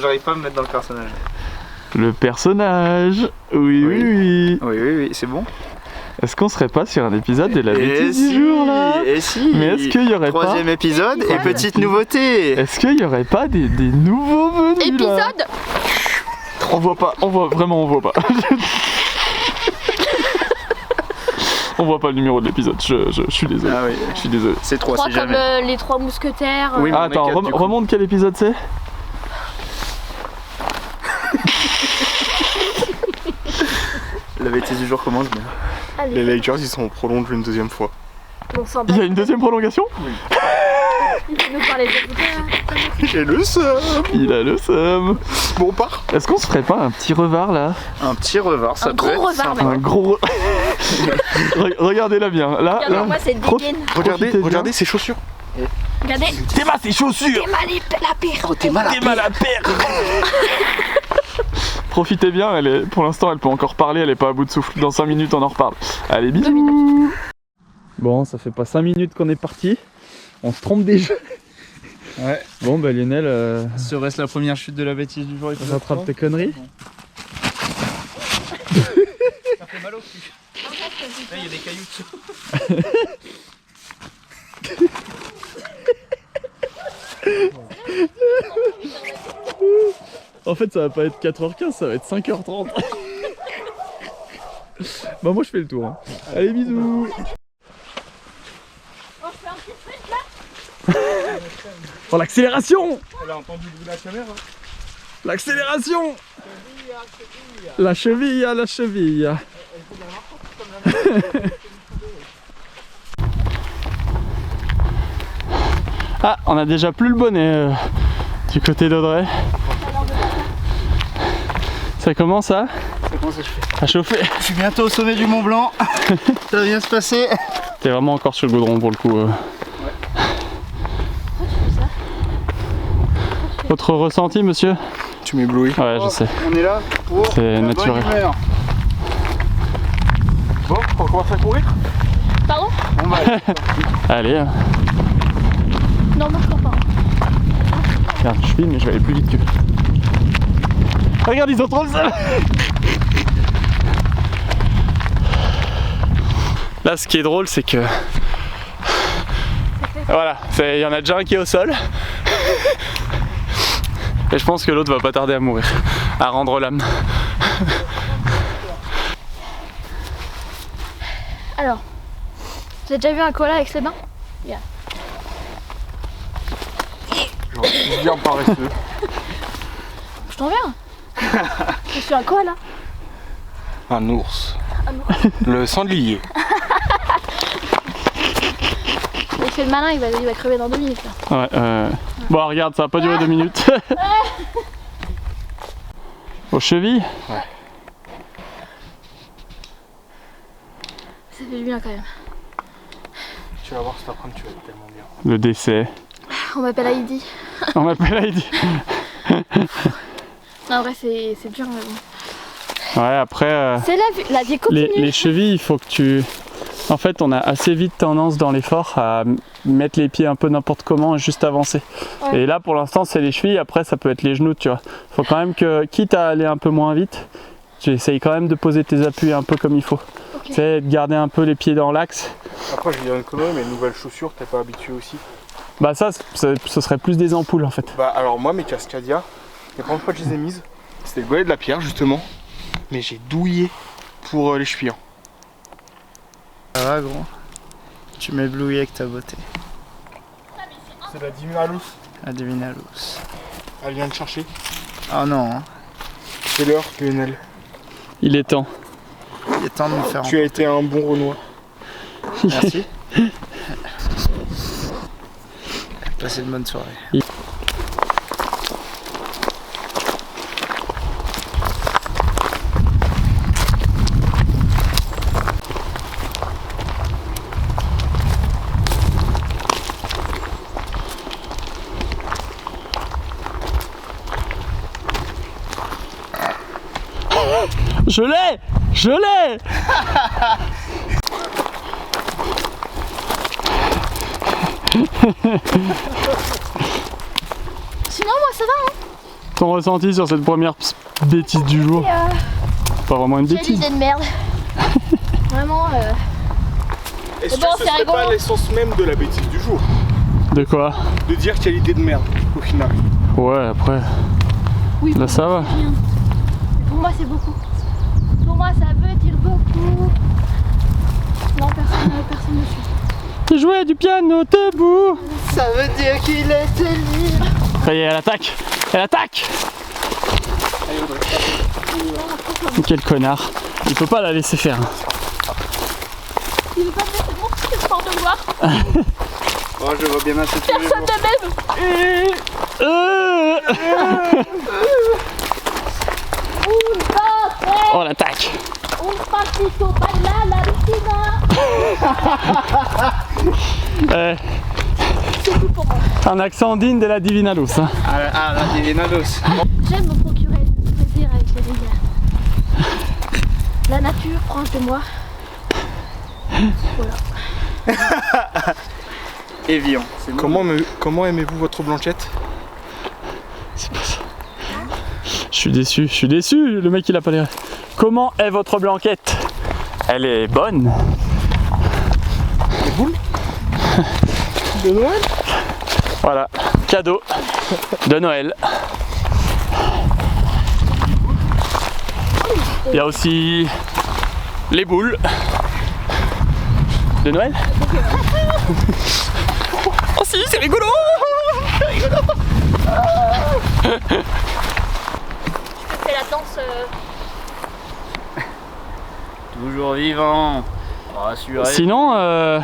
J'arrive pas à me mettre dans le personnage. Le personnage. Oui. Oui, c'est bon. Est-ce qu'on serait pas sur un épisode de la bêtise du jour là? Et si. Mais est-ce qu'il y aurait pas... Troisième épisode et petite nouveauté. Est-ce qu'il y aurait pas des nouveaux venus là? Épisode. On voit pas, on voit pas. On voit pas le numéro de l'épisode, je suis désolé. Ah oui, je suis désolé. C'est 3 3 si comme jamais. les 3 mousquetaires. Oui, mais Ah, attends, on est 4, remonte quel épisode c'est? La bêtise du jour commence bien. Allez. Les Lakers ils sont prolongés une deuxième fois. On s'en bat. Il y a une deuxième prolongation? Il faut nous parler de J'ai le seum. Il a le seum. Bon, on part. Est-ce qu'on se ferait pas un petit revard là? Un petit revard, ça Un peut gros être revard, sympa. même. Un gros... Regardez-la bien, là, Regarde-moi cette dégaine. Regardez ses chaussures. Regardez. T'es mal ses chaussures! T'es mal la pire. T'es mal à perdre. Profitez bien, pour l'instant elle peut encore parler, elle est pas à bout de souffle. Dans 5 minutes on en reparle. Allez, bisous. Bon, ça fait pas 5 minutes qu'on est parti. On se trompe déjà. Ouais. Bon bah Lionel, Serait-ce la première chute de la bêtise du jour? rattrape tes conneries. Ça fait mal au cul. Là il y a des cailloux dessus. En fait ça va pas être 4h15, ça va être 5h30. Bah moi je fais le tour. Hein. Allez, bisous. Oh, l'accélération! Elle a entendu le bruit de la caméra. L'accélération! La cheville à la cheville. Ah, on a déjà plus le bonnet du côté d'Audrey. Ça commence à chauffer. Je suis bientôt au sommet du Mont Blanc. Ça va bien se passer. T'es vraiment encore sur le goudron pour le coup. Votre ressenti, monsieur? Tu m'éblouis. Ouais, je sais. On est là pour C'est la naturel. bonne humeur. Bon, on commence à courir. Pardon? On va aller. Allez, Non, moi je cours pas. regarde, je filme mais je vais aller plus vite que. Regarde, ils ont trop le seum. Là, ce qui est drôle, c'est que. Voilà, il y en a déjà un qui est au sol. Et je pense que l'autre va pas tarder à mourir, à rendre l'âme. Alors, vous avez déjà vu un koala avec ses mains? Genre, bien paresseux. Je t'en viens. Je suis un koala. Un ours. Un ours. Le sanglier. Il fait le malin, il va crever dans 2 minutes là. Ouais, bon, regarde, ça va pas durer 2 minutes. Aux chevilles? Ouais. Ça fait du bien quand même. Tu vas voir cet après-midi, tu vas être tellement bien. Le décès. On m'appelle Heidi. On m'appelle Heidi. Non, en vrai, c'est dur. Mais bon. Ouais, après, C'est la vie continue. les chevilles, il faut que tu... En fait, on a assez vite tendance dans l'effort à mettre les pieds un peu n'importe comment et juste avancer. Ouais. Et là, pour l'instant, c'est les chevilles. Après, ça peut être les genoux, tu vois. Faut quand même que, quitte à aller un peu moins vite, tu essayes quand même de poser tes appuis un peu comme il faut. Ok. Tu sais, de garder un peu les pieds dans l'axe. Après, je vais dire une connerie, mais nouvelles chaussures, t'es pas habitué aussi. Bah ça, ce serait plus des ampoules en fait. Bah, alors moi, mes Cascadia, les premières fois que je les ai mises, c'était le golet de la pierre justement. Mais j'ai douillé pour les chevilles. Ça va gros? Tu m'éblouis avec ta beauté. C'est la Diminalus. La Divinalus. Elle vient de chercher. Oh non, hein. C'est l'heure, Lionel. Il est temps. Il est temps de me faire Tu as été un bon Renoir. Merci. Passez une bonne soirée. Je l'ai! Je l'ai! Sinon, moi ça va, hein. Ton ressenti sur cette première bêtise du jour? Pas vraiment une Quelle bêtise. idée de merde. Vraiment. Est-ce bon, que ce c'est serait pas rigolo. l'essence même de la bêtise du jour? De quoi? De dire quelle idée de merde au final. Ouais, après. Oui, Là, ça va. c'est rien. Pour moi, c'est beaucoup. Pour moi, ça veut dire beaucoup. Non, personne ne suit. Il jouait du piano debout. Ça veut dire qu'il était libre. Ça y est, elle attaque. Elle attaque. Quel connard. Il faut pas la laisser faire. Il veut pas me laisser mon petit sport de voir. Oh, je vois bien assez tous les Personne jours. ne m'aime. Oh l'attaque. Un pasito baila la rutina. C'est tout pour moi. Un accent digne de la Divina Luz. Hein. Ah, la Divinados. J'aime me procurer du plaisir avec les rivières. La nature proche de moi. Voilà. Évian. C'est bon. Comment aimez-vous votre blanchette? C'est pas ça. Je suis déçu, le mec il a pas les rêves. Comment est votre blanquette? Elle est bonne. Les boules de Noël? Voilà, cadeau de Noël. Il y a aussi les boules de Noël. Oh si, c'est rigolo. Je fais la danse. Toujours vivant. Rassuré. Sinon,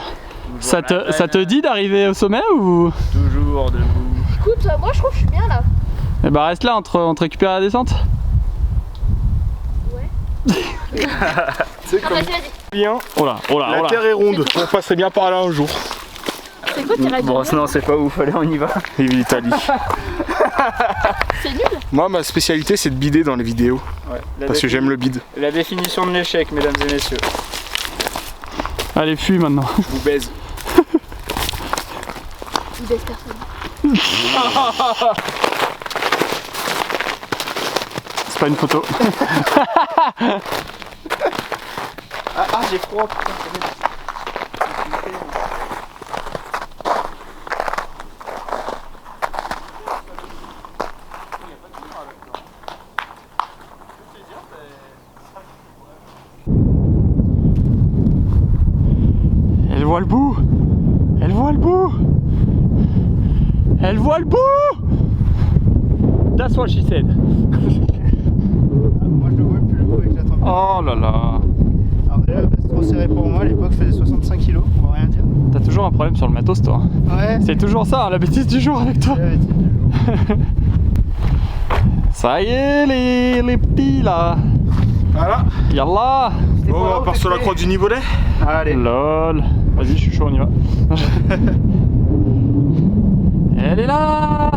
ça te dit d'arriver au sommet ou? Toujours debout. Écoute, moi je trouve que je suis bien là. Eh bah reste là, on te récupère la descente. Ouais. C'est comme Vas-y, vas-y. bien. Oh là, oh là, La oh là. terre est ronde. On passerait bien par là un jour. C'est quoi tes règles? Bon, sinon c'est pas ouf, allez, on y va. Et l'Italie. C'est nul. Moi, ma spécialité, c'est de bider dans les vidéos. Ouais, Parce que j'aime le bide. La définition de l'échec, mesdames et messieurs. Allez, fuis maintenant. Je vous baise. Il baisse personne. C'est pas une photo. Ah, j'ai froid, putain, Elle voit le bout. Elle voit le bout. Elle voit le bout. That's what she said. Moi, je le vois plus le coup avec la tempête. Oh là là. Alors, déjà, la base trop serrée pour moi. À l'époque, faisait 65 kilos. On va rien dire. T'as toujours un problème sur le matos, toi. Ouais. C'est toujours ça, hein, la bêtise du jour avec toi. C'est la bêtise du jour. Ça y est, les petits là. Voilà. Yallah. Bon, on part sur la croix du Nivolet. Allez. Lol. Vas-y, je suis chaud, on y va. Elle est là.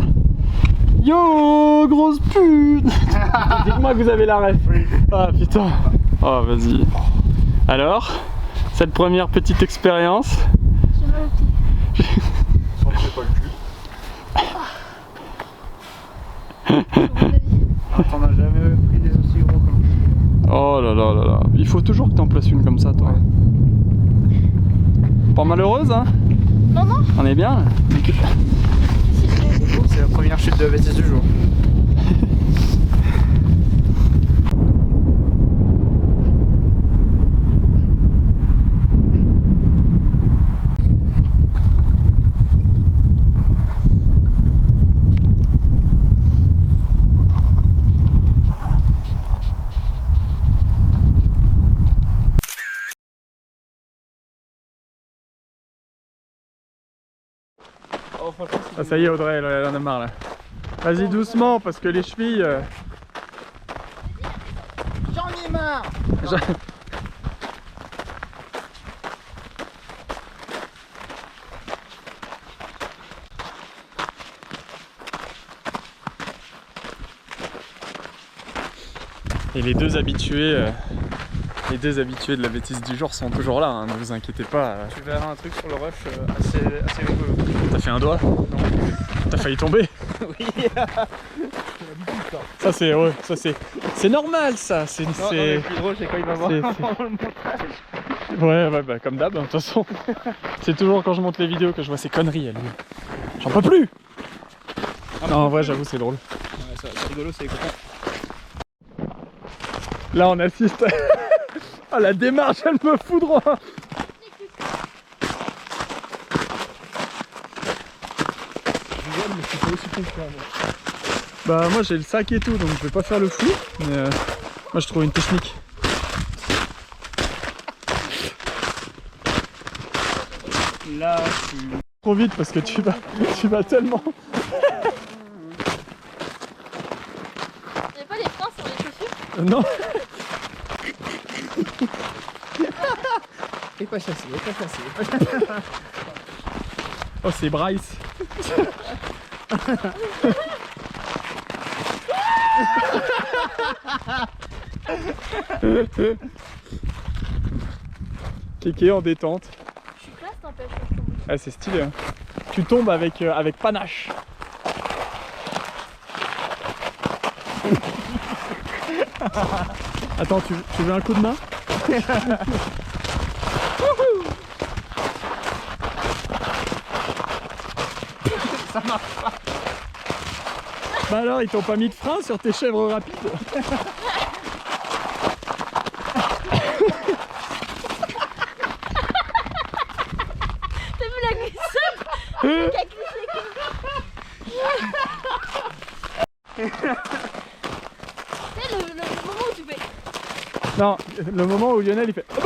Yo, grosse pute. Dites-moi que vous avez la ref. Ah putain. Oh, vas-y. Alors, cette première petite expérience. J'ai mal au pied. Sans que c'est pas le cul. T'en as jamais pris des aussi gros comme ça. Oh là là là là. Il faut toujours que t'en places une comme ça, toi. Pas malheureuse, hein? Non, non. On est bien. C'est la première chute de la bêtise du jour. Ah ça y est Audrey, elle en a marre là. Vas-y doucement parce que les chevilles... J'en ai marre. Et les deux habitués de la bêtise du jour sont toujours là, hein, ne vous inquiétez pas. Tu verras un truc sur le rush assez rigolo. T'as fait un doigt? Non. T'as failli tomber? Oui. Ça c'est ouais, ça c'est normal ça. C'est Non, mais le plus drôle, c'est quand il va voir c'est- le montage. ouais bah comme d'hab, hein, de toute façon. C'est toujours quand je monte les vidéos que je vois ces conneries. J'en peux plus. Non, en vrai, j'avoue, c'est drôle. Ouais, c'est rigolo, c'est les copains. Là, on assiste à la démarche, elle me foudroie. Mais c'est pas aussi confiant, moi. Bah, moi, j'ai le sac et tout, donc je vais pas faire le fou. Mais moi, je trouve une technique. Là, tu... Trop vite parce que tu vas tellement. Il n'y a pas des freins sur les chaussures? Non. Et pas chassé, et pas chassé, et pas chassé. Oh, c'est Bryce. Kéké en détente. Je suis classe, t'empêche. Ah, c'est stylé. Hein. Tu tombes avec panache. Attends, tu veux un coup de main? Ça marche pas. Bah alors, ils t'ont pas mis de frein sur tes chèvres rapides? T'as vu la glissade? Qui a glissé Tu sais, le moment où tu fais. Non, le moment où Lionel il fait. Ah,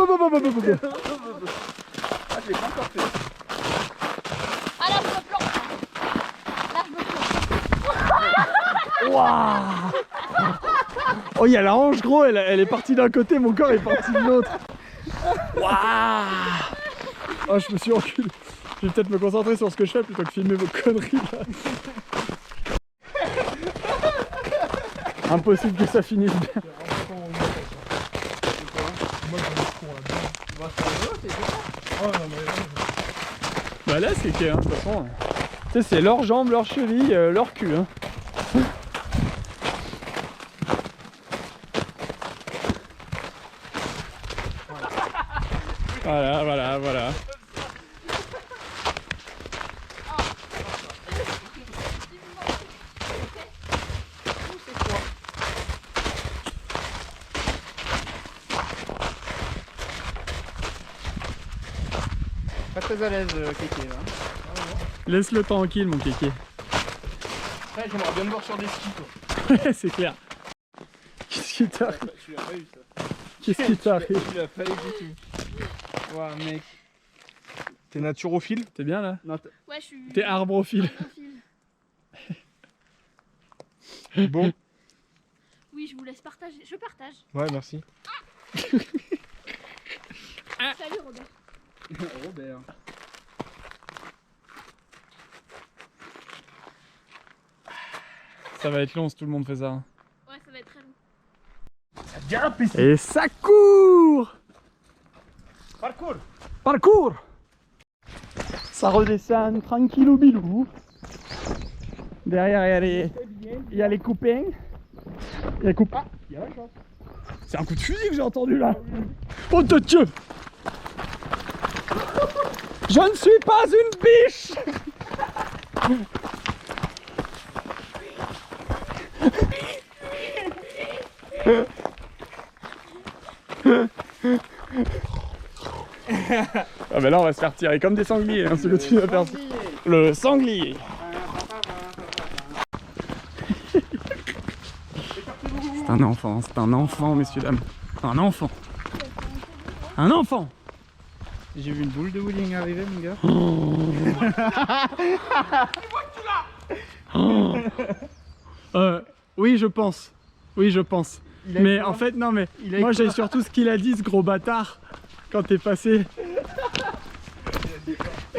je l'ai pas encore fait. Ah là, je me plante. Là, je me plante. Waouh! Oh, il y a la hanche, gros, elle est partie d'un côté, mon corps est parti de l'autre. Waouh! Oh, je me suis enculé. Je vais peut-être me concentrer sur ce que je fais plutôt que filmer vos conneries là. Impossible que ça finisse bien. Bah là, c'est que, hein, de toute façon, tu sais, c'est leurs jambes, leurs chevilles, leur cul. Hein. Voilà. Pas très à l'aise, Kéké, là. Laisse-le tranquille, mon kéké. Ouais, j'aimerais bien me voir sur des skis, toi. C'est clair. Qu'est-ce qui t'arrive? Tu l'as pas eu, ça. Qu'est-ce qui t'arrive? Tu l'as pas eu du tout. Ouah, mec. T'es naturophile? T'es bien là? Non, Ouais, je suis. T'es arbrophile. Bon. Oui, je vous laisse partager. Je partage. Ouais, merci. Salut, Robert. Robert. Ça va être long si tout le monde fait ça. Hein. Ouais, ça va être très long. Ça grimpe ici. Et ça court! Parcours. Parcours! Ça redescend tranquillou bilou. Derrière, il y a les copains. Il y a les copains. Il y a la chance. C'est un coup de fusil que j'ai entendu là. Oh de Dieu! Je ne suis pas une biche! Ah bah là on va se faire tirer comme des sangliers hein, si le continue à faire ça. Le sanglier. C'est un enfant messieurs dames. Un enfant. Un enfant. J'ai vu une boule de bowling arriver, mon gars. Oui je pense. Oui je pense. Il a Mais eu quoi en fait non mais Il a eu moi quoi j'ai surtout ce qu'il a dit ce gros bâtard quand t'es passé.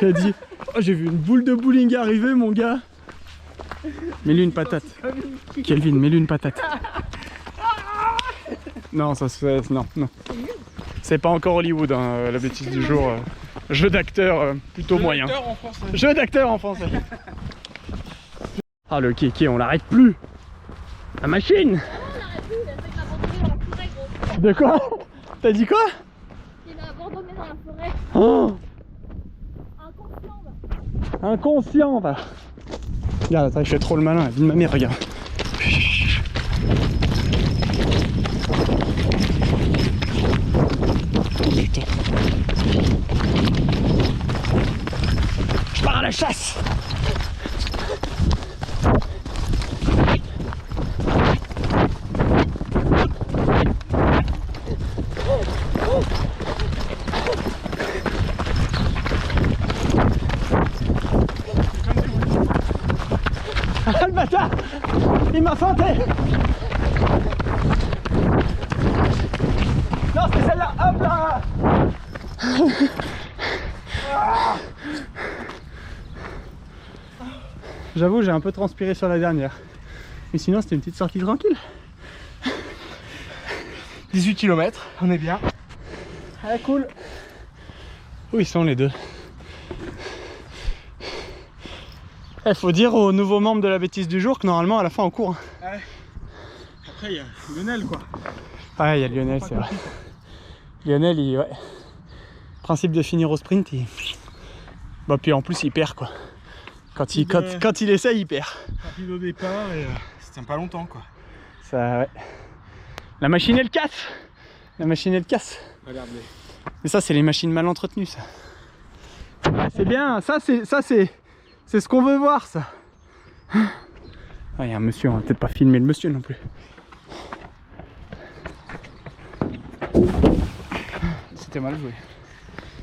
Il a dit oh, j'ai vu une boule de bowling arriver mon gars. Mets-lui une patate. Kelvin, mets-lui une patate. Non ça se fait. Non. C'est pas encore Hollywood hein, la bêtise du jour. Jeu d'acteur plutôt moyen. En français. Jeu d'acteur en français. Ah le kéké on l'arrête plus. La machine. On l'aurait vu, il a fait abandonné dans la forêt, gros. De quoi? T'as dit quoi? Il a abandonné dans la forêt. Oh, Inconscient, bah. inconscient va. Regarde, attends, je fais trop le malin, la vie de ma mère, regarde. Putain. Je pars à la chasse. Ah le bâtard! Il m'a feinté! Non, c'est celle-là! Hop là! J'avoue, j'ai un peu transpiré sur la dernière. Mais sinon, c'était une petite sortie tranquille. 18 km, on est bien. Ah, cool! Où ils sont les deux? Il faut dire aux nouveaux membres de la bêtise du jour que normalement à la fin on court. Ouais. Après il y a Lionel quoi. Ouais, il y a Lionel, c'est vrai. Lionel, ouais. Principe de finir au sprint, il... Bah puis en plus il perd quoi. Quand il essaye, il perd. Rapide au départ et ça tient pas longtemps quoi. Ça, ouais. La machine elle casse. La machine elle casse. Regarde-les. Mais ça c'est les machines mal entretenues ça. C'est bien, ça c'est ce qu'on veut voir ça. Ah, il y a un monsieur, on va peut-être pas filmer le monsieur non plus. C'était mal joué.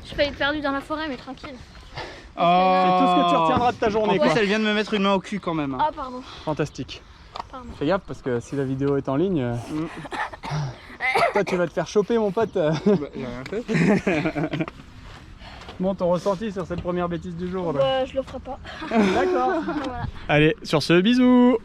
Je failli être perdu dans la forêt, mais tranquille. C'est tout ce que tu retiendras de ta journée En quoi. plus, elle vient de me mettre une main au cul quand même. Hein. Ah, pardon. Fantastique. Pardon. Fais gaffe parce que si la vidéo est en ligne, toi tu vas te faire choper mon pote. Bah, j'ai rien fait. Bon, ton ressenti sur cette première bêtise du jour là. Bah, je le ferai pas. D'accord. Voilà. Allez, sur ce, bisous.